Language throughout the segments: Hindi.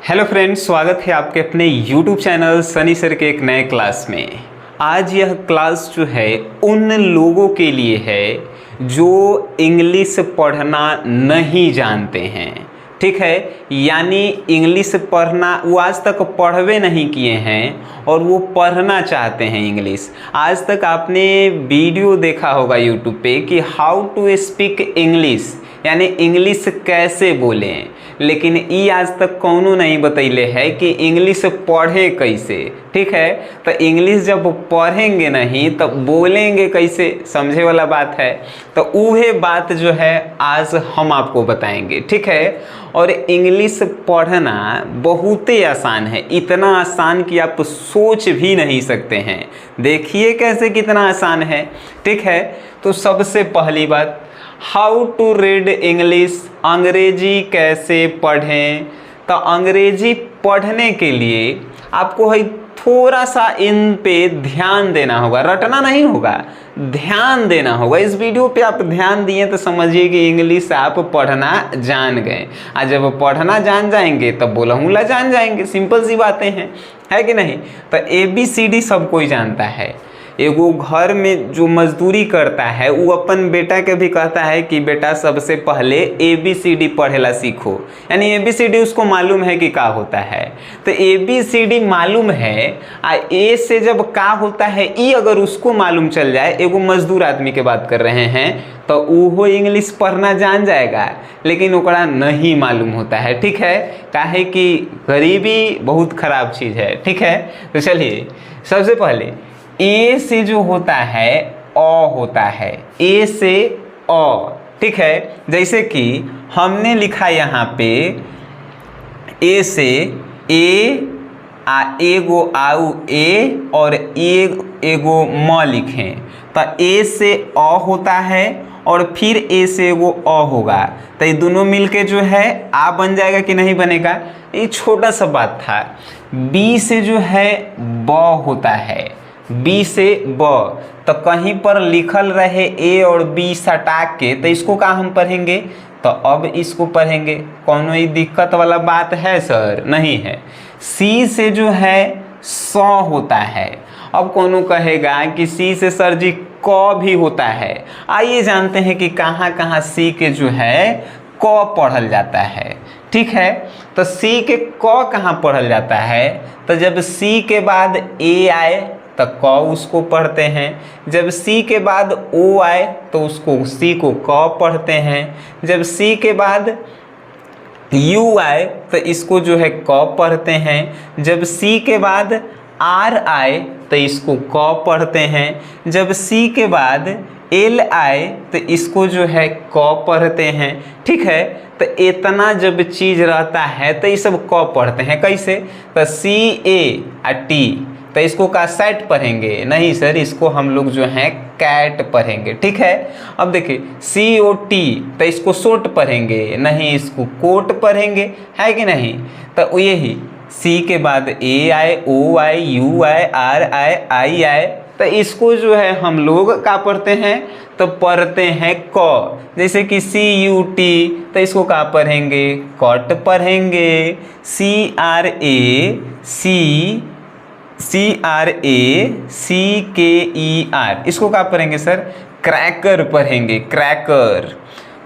हेलो फ्रेंड्स, स्वागत है आपके अपने यूट्यूब चैनल सनी सर के एक नए क्लास में। आज यह क्लास जो है उन लोगों के लिए है जो इंग्लिश पढ़ना नहीं जानते हैं। ठीक है, यानी इंग्लिश पढ़ना वो आज तक पढ़वे नहीं किए हैं और वो पढ़ना चाहते हैं इंग्लिश। आज तक आपने वीडियो देखा होगा यूट्यूब पे कि हाउ टू स्पीक इंग्लिश, यानी इंग्लिश कैसे बोलें, लेकिन ये आज तक कौनो नहीं बतैले है कि इंग्लिश पढ़े कैसे। ठीक है, तो इंग्लिश जब पढ़ेंगे नहीं तब बोलेंगे कैसे, समझे वाला बात है। तो वह बात जो है आज हम आपको बताएंगे। ठीक है, और इंग्लिश पढ़ना बहुत ही आसान है, इतना आसान कि आप सोच भी नहीं सकते हैं। देखिए कैसे कितना आसान है। ठीक है, तो सबसे पहली बात, हाउ टू रीड इंग्लिश, अंग्रेजी कैसे पढ़ें। तो अंग्रेजी पढ़ने के लिए आपको है थोड़ा सा इन पे ध्यान देना होगा, रटना नहीं होगा, ध्यान देना होगा। इस वीडियो पे आप ध्यान दिए तो समझिए कि इंग्लिश आप पढ़ना जान गए। आज जब पढ़ना जान जाएंगे तब बोलहूँला जान जाएंगे। सिंपल सी बातें हैं, है कि नहीं। तो ABCD सब कोई जानता है। एगो घर में जो मजदूरी करता है वो अपन बेटा के भी कहता है कि बेटा सबसे पहले ABCD पढ़ेला सीखो, यानी ABCD उसको मालूम है कि का होता है। तो ABCD मालूम है, A से जब का होता है ई अगर उसको मालूम चल जाए, एगो मजदूर आदमी के बात कर रहे हैं, तो वो इंग्लिश पढ़ना जान जाएगा, लेकिन ओकरा नहीं मालूम होता है। ठीक है, काहे कि गरीबी बहुत खराब चीज़ है। ठीक है, तो चलिए सबसे पहले ए से जो होता है अ होता है, ए से अ। ठीक है, जैसे कि हमने लिखा यहाँ पे ए से ए एगो आउ ए और एगो म लिखें, तो ए से अ होता है और फिर ए से एगो अ होगा, तो ये दोनों मिलके जो है आ बन जाएगा कि नहीं बनेगा। ये छोटा सा बात था। बी से जो है ब होता है, बी से ब, तो कहीं पर लिखल रहे ए और बी सटा के, तो इसको क्या हम पढ़ेंगे, तो अब इसको पढ़ेंगे। कौनो ही दिक्कत वाला बात है सर? नहीं है। सी से जो है स होता है। अब कौनो कहेगा कि सी से सर जी क भी होता है। आइए जानते हैं कि कहाँ कहाँ सी के जो है क पढ़ल जाता है। ठीक है, तो सी के क कहाँ पढ़ल जाता है, तो जब सी के बाद ए आए तो क उसको पढ़ते हैं, जब सी के बाद ओ आए तो उसको सी को क पढ़ते हैं, जब सी के बाद यू आए तो इसको जो है क पढ़ते हैं, जब सी के बाद आर आए तो इसको क पढ़ते हैं, जब सी के बाद एल आए तो इसको जो है क पढ़ते हैं। ठीक है, तो इतना जब चीज़ रहता है तो ये सब क पढ़ते हैं। कैसे, तो CAT, तो इसको का सेट पढ़ेंगे नहीं सर, इसको हम लोग जो है कैट पढ़ेंगे। ठीक है, अब देखिए COT, तो इसको शॉर्ट पढ़ेंगे नहीं, इसको कोट पढ़ेंगे, है कि नहीं। तो यही सी के बाद ए आए, ओ आए, यू आए, आर आए, आई आए, तो इसको जो है हम लोग क्या पढ़ते हैं, तो पढ़ते हैं क। जैसे कि CUT, तो इसको क्या पढ़ेंगे, कट पढ़ेंगे। CRACKER, इसको क्या पढ़ेंगे सर, क्रैकर पढ़ेंगे, क्रैकर।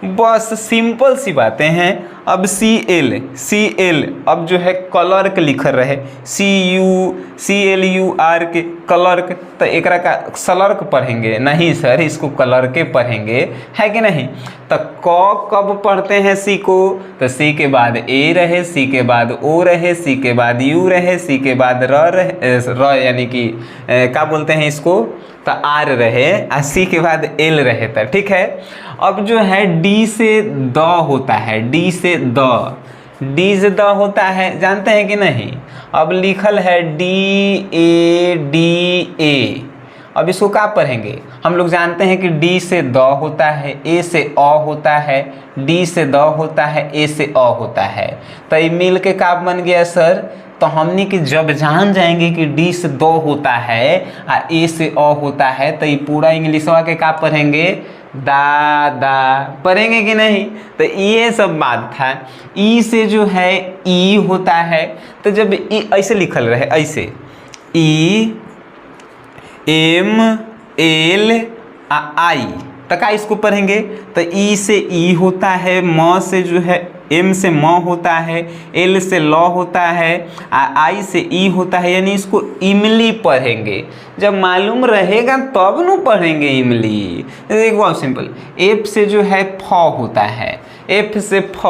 बस सिंपल सी बातें हैं। अब CL, अब जो है क्लर्क लिख रहे, CLUR के क्लर्क, तो एकरा का सलर्क पढ़ेंगे नहीं सर, इसको क्लर्के पढ़ेंगे, है कि नहीं। तो क कब पढ़ते हैं सी को, तो सी के बाद ए रहे, सी के बाद ओ रहे, सी के बाद यू रहे, सी के बाद र यानी कि क्या बोलते हैं इसको, तो आर रहे, और सी के बाद एल रहे था। ठीक है, अब जो है डी से द होता है, डी से द होता है, जानते हैं कि नहीं। अब लिखल है DADA, अब इसको क्या पढ़ेंगे, हम लोग जानते हैं कि डी से द होता है, ए से अ होता है, डी से द होता है, ए से अ होता है, तो ये मिल के क्या बन गया सर। तो हमने कि जब जान जाएंगे कि डी से द होता है और ए से अ होता है, तो ये पूरा इंग्लिशवा के क्या पढ़ेंगे, दादा, पढ़ेंगे कि नहीं? तो ये सब बात था। ई से जो है ई होता है, तो जब ई ऐसे लिखल रहे, ऐसे ई एम एल आई, तो का इसको पढ़ेंगे? तो ई से ई होता है, म से जो है एम से म होता है, एल से ल होता है, आई से ई होता है, यानी इसको इमली पढ़ेंगे। जब मालूम रहेगा तब न पढ़ेंगे इमली। देखो बहुत सिंपल, एफ से जो है फ होता है, एफ से फ।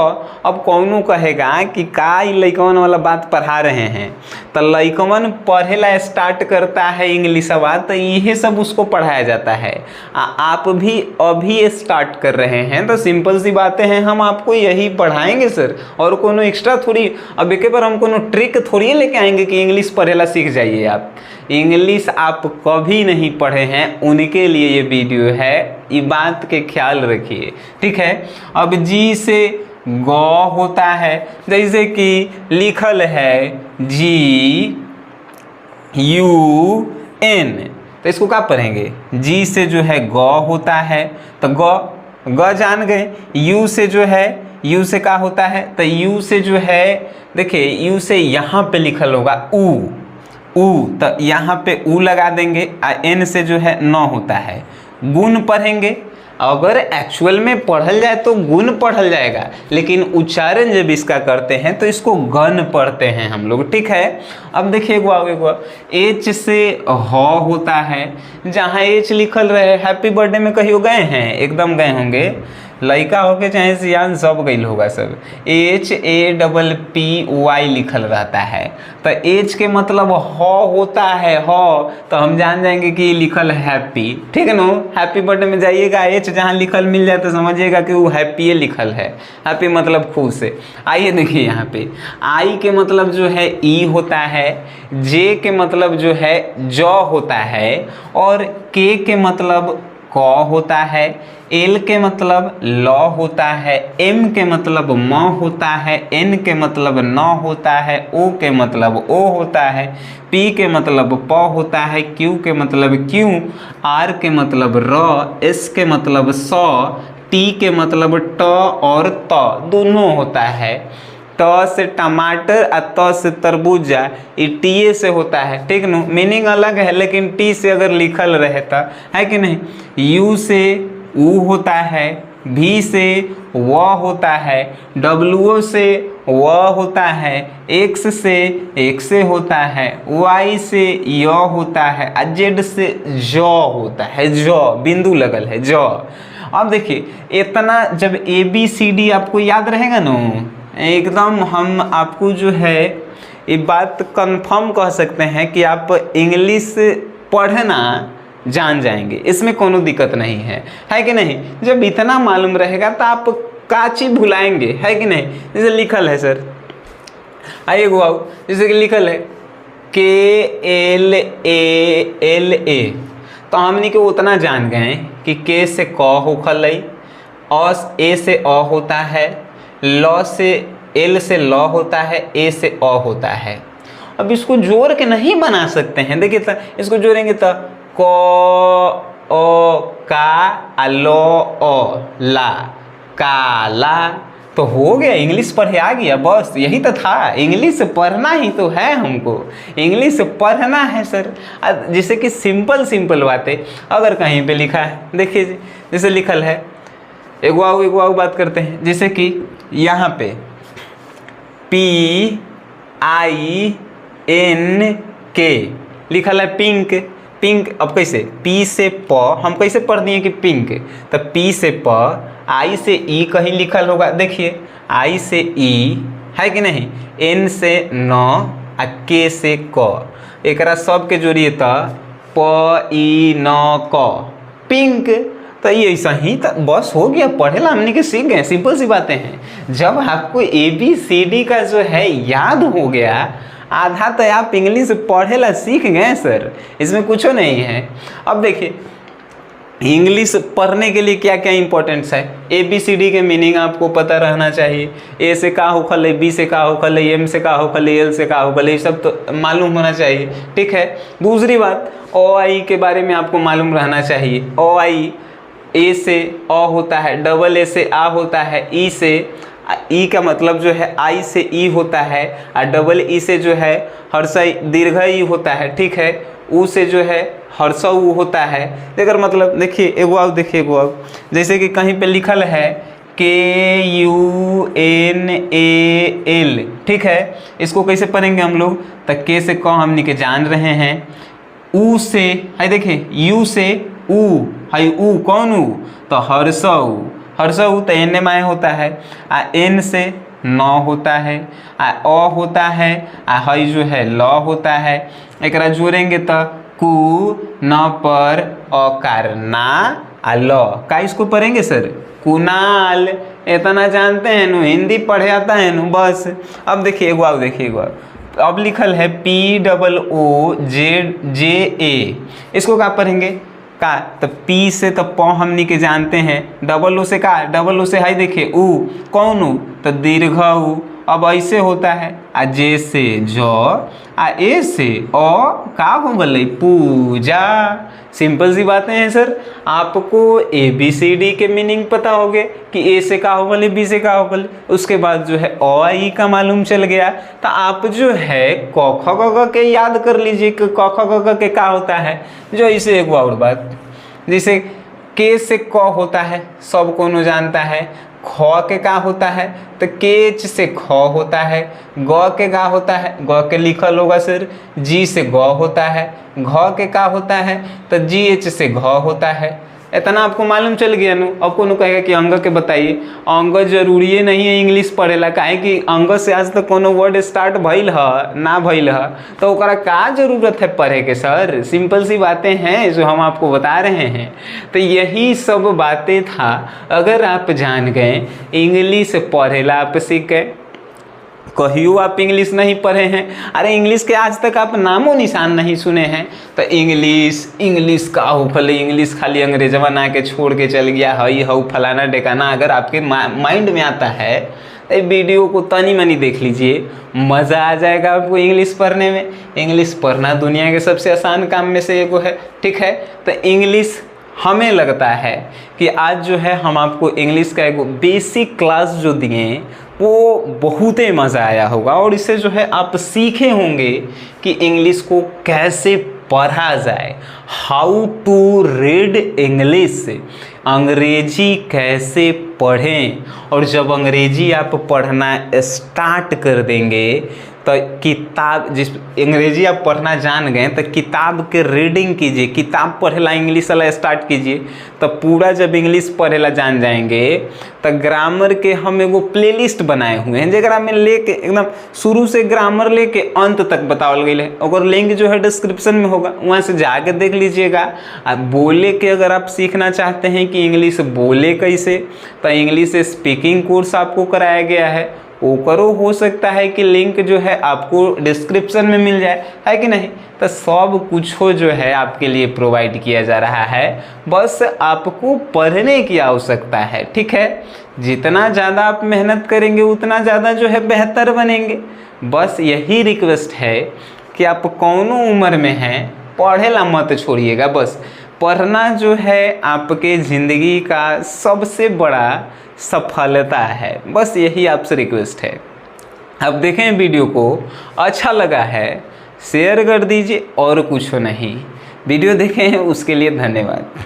अब कौनो कहेगा कि का लइकवन वाला बात पढ़ा रहे हैं, तो लइकवन पढ़ेला स्टार्ट करता है इंग्लिशवा, तो यही सब उसको पढ़ाया जाता है। आप भी अभी स्टार्ट कर रहे हैं, तो सिंपल सी बातें हैं, हम आपको यही पढ़ाएंगे सर। और कोनो एक्स्ट्रा थोड़ी, अब एक बार हम कोनो ट्रिक थोड़ी लेके आएंगे कि इंग्लिश पढ़ेला सीख जाइए आप। इंग्लिश आप कभी नहीं पढ़े हैं, उनके लिए ये वीडियो है, ये बात के ख्याल रखिए, ठीक है। अब जी से गौ होता है, जैसे कि लिखल है जी यू एन, तो इसको क्या पढ़ेंगे? जी से जो है गौ होता है, तो गौ ग जान गए। यू से जो है, यू से क्या होता है? तो यू से जो है, देखिए यू से यहाँ पे लिखल होगा ऊ, ऊ, तो यहाँ पे ऊ लगा देंगे। एन से जो है न होता है। गुण पढ़ेंगे, अगर एक्चुअल में पढ़ल जाए तो गुण पढ़ल जाएगा, लेकिन उच्चारण जब इसका करते हैं तो इसको गण पढ़ते हैं हम लोग, ठीक है। अब देखिए एच से ह होता है, जहाँ एच लिखल रहे, हैप्पी बर्थडे में कहीं गए हैं, एकदम गए होंगे, लड़का होके चाहे सियान सब गई होगा सब। HAPPY लिखल रहता है, तो एच के मतलब ह होता है, ह, तो हम जान जाएंगे कि लिखल हैप्पी, ठीक है नो। हैप्पी बर्थडे में जाइएगा, एच जहाँ लिखल मिल जाए तो समझिएगा कि वो हैप्पी लिखल है। हैप्पी मतलब खुश है। आइए देखिए यहाँ पे आई के मतलब जो है ई होता है, जे के मतलब जो है ज होता है, और के मतलब क होता है, एल के मतलब ल होता है, एम के मतलब म होता है, एन के मतलब न होता है, ओ के मतलब ओ होता है, पी के मतलब प होता है, क्यू के मतलब क्यू, आर के मतलब र, एस के मतलब स, टी के मतलब ट और त दोनों होता है। ट से टमाटर और त से तरबूजा, ये टी से होता है, ठीक न। मीनिंग अलग है, लेकिन टी से अगर लिखल रहे तो, है कि नहीं। यू से ऊ होता है, भी से व होता है, डब्ल्यू से व होता है, एक्स से एक से होता है, वाई से य होता है, और जेड से ज होता है, ज बिंदु लगल है, ज। अब देखिए इतना जब ABCD आपको याद रहेगा ना, एकदम हम आपको जो है ये बात कंफर्म कह सकते हैं कि आप इंग्लिश पढ़ना जान जाएंगे, इसमें कोनो दिक्कत नहीं है कि नहीं। जब इतना मालूम रहेगा तो आप का चीज भुलाएंगे, है कि नहीं। जैसे लिखल है सर, आइए गुआओ, जैसे कि लिखल है KLALA, तो हमने के उतना जान गए कि के से क होखल, ए से अ होता है, ल से एल से ल होता है, ए से अ होता है। अब इसको जोड़ के नहीं बना सकते हैं, देखिए तो इसको जोड़ेंगे तो क अ का लो अ ला, काला, तो हो गया, इंग्लिश पढ़े आ गया। बस यही तो था, इंग्लिश पढ़ना ही तो है हमको, इंग्लिश पढ़ना है सर। जैसे कि सिंपल बातें अगर कहीं पे लिखा है, देखिए जैसे लिखल है, एक वाव बात करते हैं, जैसे कि यहाँ पे PINK लिखल है पिंक, पिंक। अब कैसे, पी से प हम कैसे पढ़ दिए कि पिंक, तो पी से प, आई से ई कहीं लिखल होगा, देखिए आई से ई, है कि नहीं, एन से न, आ के से क, एकरा सब के जोड़िए तो प ई न क, पिंक। तो ये ऐसा ही तो बस हो गया, पढ़ेला हमने के सीख गए, सिंपल सी बातें हैं। जब आपको ABCD का जो है याद हो गया, आधा तो आप इंग्लिश पढ़ेला सीख गए सर, इसमें कुछ नहीं है। अब देखिए इंग्लिश पढ़ने के लिए क्या क्या इंपॉर्टेंट्स है। ABCD के मीनिंग आपको पता रहना चाहिए, ए से का होखल है, बी से का होखल है, एम से का होखल है, एल से का होखल है, ये सब तो मालूम होना चाहिए, ठीक है। दूसरी बात, OI के बारे में आपको मालूम रहना चाहिए। OI ए से अ होता है, डबल ए से आ होता है, ई से ई का मतलब जो है आई से ई होता है, और डबल ई से जो है हर्षई दीर्घ ई होता है, ठीक है। ऊ से जो है हर्ष ऊ होता है। अगर मतलब देखिए एगो आओ, देखिए एगो आओ, जैसे कि कहीं पे लिखल है KUNAL, ठीक है। इसको कैसे पढ़ेंगे हम लोग, तो के से क हमनी के जान रहे हैं, ऊ से है देखिए यू से ऊ है, ऊ कौन ऊ, तो हर्षऊ, हर्षऊ तो एन माय होता है, आ एन से न होता है, आ अ होता है, आ हई जो है ल होता है। एक जोड़ेंगे तो कु न पर अकार ना आ ल, का इसको पढ़ेंगे सर, कुनाल। इतना जानते हैं नु, हिंदी पढ़े आता है नु बस। अब देखिए एगो आओ, देखिए एगो अब लिखल है POOJA, इसको क्या पढ़ेंगे का, तो पी से तो प हमनी के जानते हैं, डबल ओ से का, डबल ओ से हाई देखिए ऊ कौन ऊ, तो दीर्घ ऊ। अब ऐसे होता है, आ जे से जो, आ ए से ओ, का हो गई पूजा। सिंपल सी बातें हैं सर। आपको ABCD के मीनिंग पता हो गए कि ए से का हो गई, बी से का हो गई, उसके बाद जो है अ ई का मालूम चल गया, तो आप जो है क ख ग के याद कर लीजिए कि क ख ग के का होता है। जो इसे एक और बात, जैसे के से क होता है, सब कोनो जानता है। ख के का होता है, तो केच से ख होता है। ग के का होता है, ग के लिखल होगा सर, जी से ग होता है। घ के का होता है, तो GH से घ होता है। इतना आपको मालूम चल गया नु। अब कोनो कहेगा कि अंग के बताइए, अंग जरूरी नहीं है इंग्लिश पढ़ेला, काहे कि अंग से आज तक कोनो वर्ड स्टार्ट भइल ह ना भइल ह, तो ओकरा का जरूरत है पढ़े के सर। सिंपल सी बातें हैं जो हम आपको बता रहे हैं। तो यही सब बातें था, अगर आप जान गए इंग्लिश पढ़ेला आप सीख गए। कहियो आप इंग्लिश नहीं पढ़े हैं, अरे इंग्लिश के आज तक आप नामो निशान नहीं सुने हैं, तो इंग्लिश का हो फले, इंग्लिश खाली अंग्रेजवा ना के छोड़ के चल गया हई हऊ फलाना डेकाना। अगर आपके माइंड में आता है तो वीडियो को तनी मनी देख लीजिए, मज़ा आ जाएगा आपको इंग्लिश पढ़ने में। इंग्लिश पढ़ना दुनिया के सबसे आसान काम में से एक है, ठीक है। तो इंग्लिश हमें लगता है कि आज जो है हम आपको इंग्लिश का एक बेसिक क्लास जो दिए वो बहुत ही मज़ा आया होगा, और इससे जो है आप सीखे होंगे कि इंग्लिश को कैसे पढ़ा जाए, हाउ टू रीड इंग्लिश, अंग्रेजी कैसे पढ़ें। और जब अंग्रेजी आप पढ़ना स्टार्ट कर देंगे तो किताब, जिस अंग्रेजी आप पढ़ना जान गए तो किताब के रीडिंग कीजिए, किताब पढ़ेला इंग्लिश वाला स्टार्ट कीजिए, तो पूरा जब इंग्लिश पढ़ेला जान जाएंगे तो ग्रामर के हम एगो प्लेलिस्ट बनाए हुए हैं जरा में लेके एकदम शुरू से ग्रामर लेके अंत तक बतावल गई है। और लिंक जो है डिस्क्रिप्शन में होगा, वहाँ से जाके देख लीजिएगा। बोले के अगर आप सीखना चाहते हैं कि इंग्लिश बोले कैसे, तो इंग्लिश स्पीकिंग कोर्स आपको कराया गया है, वो करो। हो सकता है कि लिंक जो है आपको डिस्क्रिप्शन में मिल जाए, है कि नहीं। तो सब कुछ हो जो है आपके लिए प्रोवाइड किया जा रहा है, बस आपको पढ़ने की आवश्यकता है, ठीक है। जितना ज़्यादा आप मेहनत करेंगे उतना ज़्यादा जो है बेहतर बनेंगे। बस यही रिक्वेस्ट है कि आप कौनों उम्र में हैं, पढ़ेला मत छोड़िएगा। बस पढ़ना जो है आपके ज़िंदगी का सबसे बड़ा सफलता है, बस यही आपसे रिक्वेस्ट है। अब देखें वीडियो को अच्छा लगा है शेयर कर दीजिए, और कुछ नहीं। वीडियो देखें उसके लिए धन्यवाद।